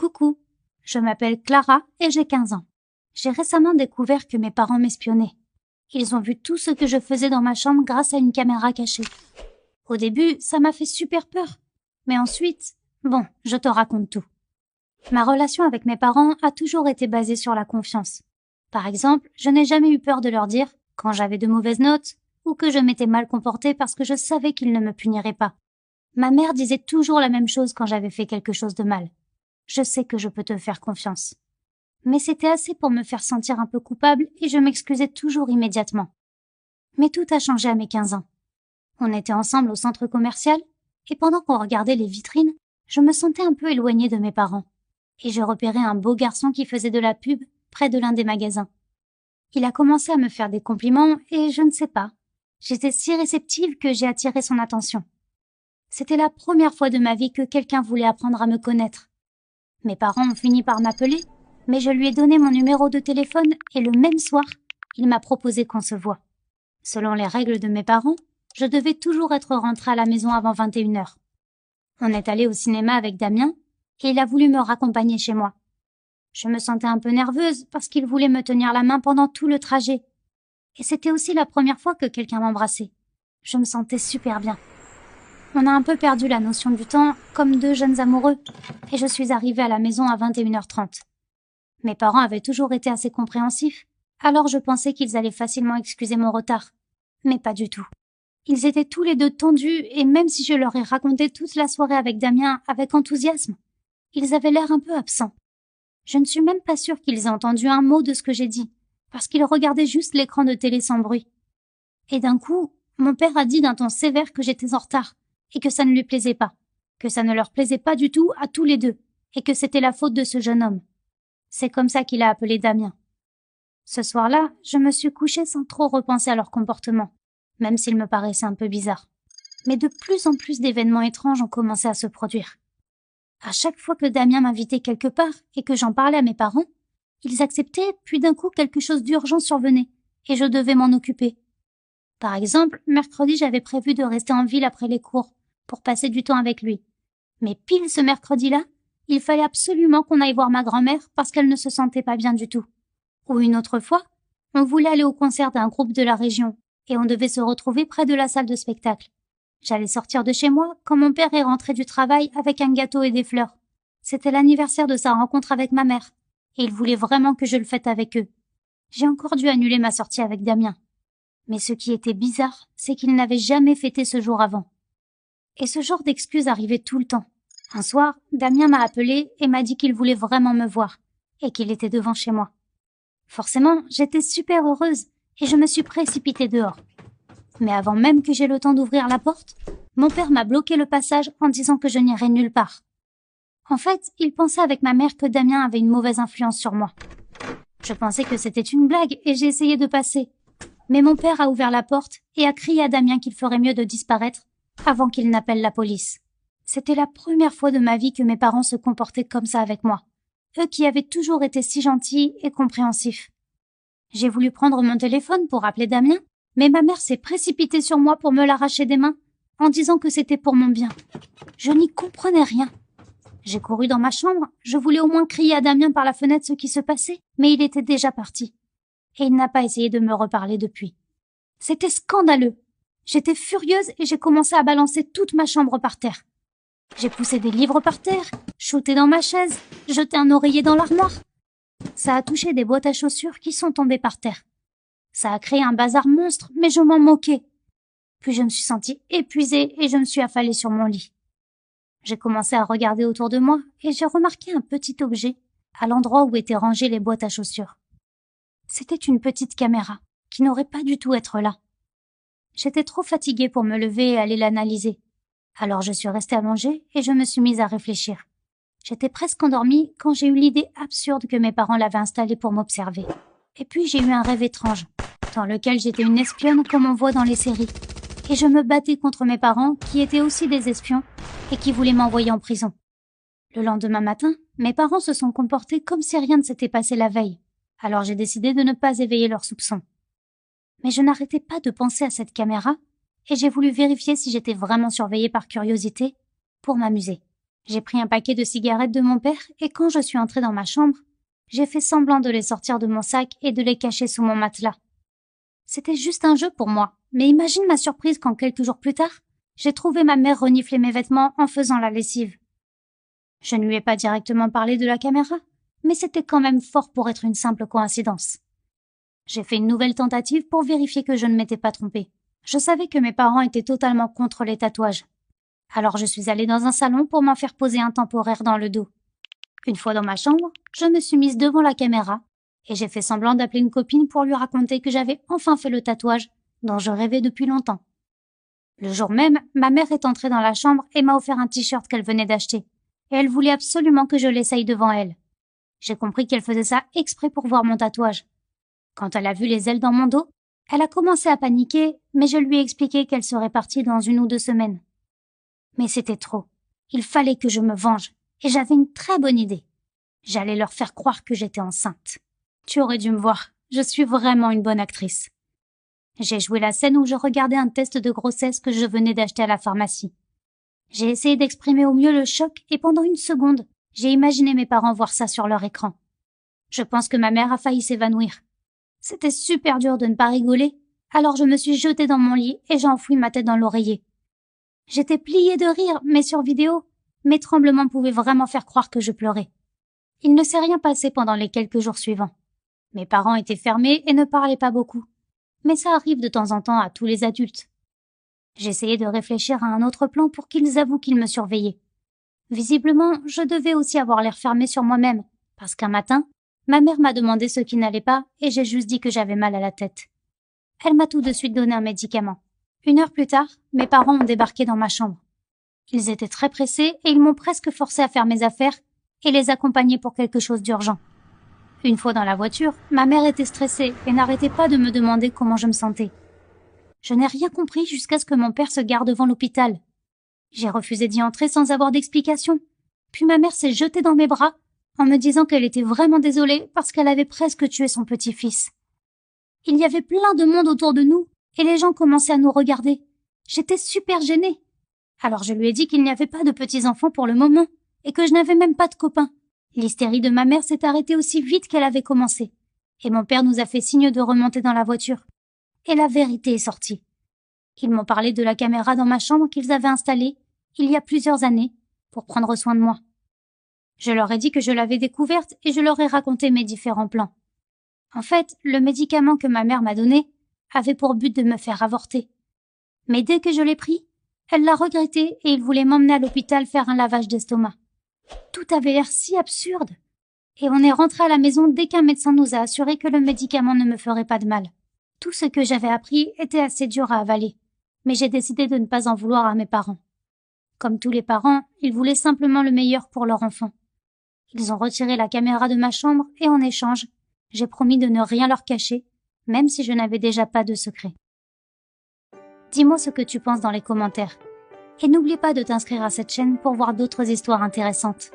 Coucou, je m'appelle Clara et j'ai 15 ans. J'ai récemment découvert que mes parents m'espionnaient. Ils ont vu tout ce que je faisais dans ma chambre grâce à une caméra cachée. Au début, ça m'a fait super peur. Mais ensuite, je te raconte tout. Ma relation avec mes parents a toujours été basée sur la confiance. Par exemple, je n'ai jamais eu peur de leur dire quand j'avais de mauvaises notes ou que je m'étais mal comportée parce que je savais qu'ils ne me puniraient pas. Ma mère disait toujours la même chose quand j'avais fait quelque chose de mal. Je sais que je peux te faire confiance. Mais c'était assez pour me faire sentir un peu coupable et je m'excusais toujours immédiatement. Mais tout a changé à mes 15 ans. On était ensemble au centre commercial et pendant qu'on regardait les vitrines, je me sentais un peu éloignée de mes parents. Et j'ai repéré un beau garçon qui faisait de la pub près de l'un des magasins. Il a commencé à me faire des compliments et je ne sais pas. J'étais si réceptive que j'ai attiré son attention. C'était la première fois de ma vie que quelqu'un voulait apprendre à me connaître. Mes parents ont fini par m'appeler, mais je lui ai donné mon numéro de téléphone et le même soir, il m'a proposé qu'on se voie. Selon les règles de mes parents, je devais toujours être rentrée à la maison avant 21h. On est allé au cinéma avec Damien et il a voulu me raccompagner chez moi. Je me sentais un peu nerveuse parce qu'il voulait me tenir la main pendant tout le trajet. Et c'était aussi la première fois que quelqu'un m'embrassait. Je me sentais super bien. On a un peu perdu la notion du temps, comme deux jeunes amoureux, et je suis arrivée à la maison à 21h30. Mes parents avaient toujours été assez compréhensifs, alors je pensais qu'ils allaient facilement excuser mon retard. Mais pas du tout. Ils étaient tous les deux tendus, et même si je leur ai raconté toute la soirée avec Damien avec enthousiasme, ils avaient l'air un peu absents. Je ne suis même pas sûre qu'ils aient entendu un mot de ce que j'ai dit, parce qu'ils regardaient juste l'écran de télé sans bruit. Et d'un coup, mon père a dit d'un ton sévère que j'étais en retard, et que ça ne lui plaisait pas, que ça ne leur plaisait pas du tout à tous les deux, et que c'était la faute de ce jeune homme. C'est comme ça qu'il a appelé Damien. Ce soir-là, je me suis couchée sans trop repenser à leur comportement, même s'il me paraissait un peu bizarre. Mais de plus en plus d'événements étranges ont commencé à se produire. À chaque fois que Damien m'invitait quelque part et que j'en parlais à mes parents, ils acceptaient, puis d'un coup quelque chose d'urgent survenait, et je devais m'en occuper. Par exemple, mercredi j'avais prévu de rester en ville après les cours, pour passer du temps avec lui. Mais pile ce mercredi-là, il fallait absolument qu'on aille voir ma grand-mère parce qu'elle ne se sentait pas bien du tout. Ou une autre fois, on voulait aller au concert d'un groupe de la région, et on devait se retrouver près de la salle de spectacle. J'allais sortir de chez moi quand mon père est rentré du travail avec un gâteau et des fleurs. C'était l'anniversaire de sa rencontre avec ma mère, et il voulait vraiment que je le fête avec eux. J'ai encore dû annuler ma sortie avec Damien. Mais ce qui était bizarre, c'est qu'il n'avait jamais fêté ce jour avant. Et ce genre d'excuses arrivait tout le temps. Un soir, Damien m'a appelé et m'a dit qu'il voulait vraiment me voir, et qu'il était devant chez moi. Forcément, j'étais super heureuse, et je me suis précipitée dehors. Mais avant même que j'aie le temps d'ouvrir la porte, mon père m'a bloqué le passage en disant que je n'irais nulle part. En fait, il pensait avec ma mère que Damien avait une mauvaise influence sur moi. Je pensais que c'était une blague et j'ai essayé de passer. Mais mon père a ouvert la porte et a crié à Damien qu'il ferait mieux de disparaître avant qu'il n'appelle la police. C'était la première fois de ma vie que mes parents se comportaient comme ça avec moi. Eux qui avaient toujours été si gentils et compréhensifs. J'ai voulu prendre mon téléphone pour appeler Damien, mais ma mère s'est précipitée sur moi pour me l'arracher des mains, en disant que c'était pour mon bien. Je n'y comprenais rien. J'ai couru dans ma chambre, je voulais au moins crier à Damien par la fenêtre ce qui se passait, mais il était déjà parti. Et il n'a pas essayé de me reparler depuis. C'était scandaleux. J'étais furieuse et j'ai commencé à balancer toute ma chambre par terre. J'ai poussé des livres par terre, shooté dans ma chaise, jeté un oreiller dans l'armoire. Ça a touché des boîtes à chaussures qui sont tombées par terre. Ça a créé un bazar monstre, mais je m'en moquais. Puis je me suis sentie épuisée et je me suis affalée sur mon lit. J'ai commencé à regarder autour de moi et j'ai remarqué un petit objet à l'endroit où étaient rangées les boîtes à chaussures. C'était une petite caméra qui n'aurait pas du tout être là. J'étais trop fatiguée pour me lever et aller l'analyser. Alors je suis restée allongée et je me suis mise à réfléchir. J'étais presque endormie quand j'ai eu l'idée absurde que mes parents l'avaient installée pour m'observer. Et puis j'ai eu un rêve étrange, dans lequel j'étais une espionne comme on voit dans les séries. Et je me battais contre mes parents, qui étaient aussi des espions, et qui voulaient m'envoyer en prison. Le lendemain matin, mes parents se sont comportés comme si rien ne s'était passé la veille. Alors j'ai décidé de ne pas éveiller leurs soupçons. Mais je n'arrêtais pas de penser à cette caméra, et j'ai voulu vérifier si j'étais vraiment surveillée par curiosité, pour m'amuser. J'ai pris un paquet de cigarettes de mon père et quand je suis entrée dans ma chambre, j'ai fait semblant de les sortir de mon sac et de les cacher sous mon matelas. C'était juste un jeu pour moi, mais imagine ma surprise quand quelques jours plus tard, j'ai trouvé ma mère renifler mes vêtements en faisant la lessive. Je ne lui ai pas directement parlé de la caméra, mais c'était quand même fort pour être une simple coïncidence. J'ai fait une nouvelle tentative pour vérifier que je ne m'étais pas trompée. Je savais que mes parents étaient totalement contre les tatouages. Alors je suis allée dans un salon pour m'en faire poser un temporaire dans le dos. Une fois dans ma chambre, je me suis mise devant la caméra et j'ai fait semblant d'appeler une copine pour lui raconter que j'avais enfin fait le tatouage dont je rêvais depuis longtemps. Le jour même, ma mère est entrée dans la chambre et m'a offert un t-shirt qu'elle venait d'acheter. Et elle voulait absolument que je l'essaye devant elle. J'ai compris qu'elle faisait ça exprès pour voir mon tatouage. Quand elle a vu les ailes dans mon dos, elle a commencé à paniquer, mais je lui ai expliqué qu'elle serait partie dans 1 ou 2 semaines. Mais c'était trop. Il fallait que je me venge, et j'avais une très bonne idée. J'allais leur faire croire que j'étais enceinte. Tu aurais dû me voir, je suis vraiment une bonne actrice. J'ai joué la scène où je regardais un test de grossesse que je venais d'acheter à la pharmacie. J'ai essayé d'exprimer au mieux le choc et pendant 1 seconde, j'ai imaginé mes parents voir ça sur leur écran. Je pense que ma mère a failli s'évanouir. C'était super dur de ne pas rigoler, alors je me suis jetée dans mon lit et j'ai enfoui ma tête dans l'oreiller. J'étais pliée de rire, mais sur vidéo, mes tremblements pouvaient vraiment faire croire que je pleurais. Il ne s'est rien passé pendant les quelques jours suivants. Mes parents étaient fermés et ne parlaient pas beaucoup. Mais ça arrive de temps en temps à tous les adultes. J'essayais de réfléchir à un autre plan pour qu'ils avouent qu'ils me surveillaient. Visiblement, je devais aussi avoir l'air fermé sur moi-même, parce qu'un matin, ma mère m'a demandé ce qui n'allait pas et j'ai juste dit que j'avais mal à la tête. Elle m'a tout de suite donné un médicament. 1 heure plus tard, mes parents ont débarqué dans ma chambre. Ils étaient très pressés et ils m'ont presque forcé à faire mes affaires et les accompagner pour quelque chose d'urgent. Une fois dans la voiture, ma mère était stressée et n'arrêtait pas de me demander comment je me sentais. Je n'ai rien compris jusqu'à ce que mon père se gare devant l'hôpital. J'ai refusé d'y entrer sans avoir d'explication. Puis ma mère s'est jetée dans mes bras en me disant qu'elle était vraiment désolée parce qu'elle avait presque tué son petit-fils. Il y avait plein de monde autour de nous et les gens commençaient à nous regarder. J'étais super gênée. Alors je lui ai dit qu'il n'y avait pas de petits-enfants pour le moment et que je n'avais même pas de copains. L'hystérie de ma mère s'est arrêtée aussi vite qu'elle avait commencé. Et mon père nous a fait signe de remonter dans la voiture. Et la vérité est sortie. Ils m'ont parlé de la caméra dans ma chambre qu'ils avaient installée, il y a plusieurs années, pour prendre soin de moi. Je leur ai dit que je l'avais découverte et je leur ai raconté mes différents plans. En fait, le médicament que ma mère m'a donné avait pour but de me faire avorter. Mais dès que je l'ai pris, elle l'a regretté et il voulait m'emmener à l'hôpital faire un lavage d'estomac. Tout avait l'air si absurde. Et on est rentré à la maison dès qu'un médecin nous a assuré que le médicament ne me ferait pas de mal. Tout ce que j'avais appris était assez dur à avaler, mais j'ai décidé de ne pas en vouloir à mes parents. Comme tous les parents, ils voulaient simplement le meilleur pour leur enfant. Ils ont retiré la caméra de ma chambre et en échange, j'ai promis de ne rien leur cacher, même si je n'avais déjà pas de secret. Dis-moi ce que tu penses dans les commentaires. Et n'oublie pas de t'inscrire à cette chaîne pour voir d'autres histoires intéressantes.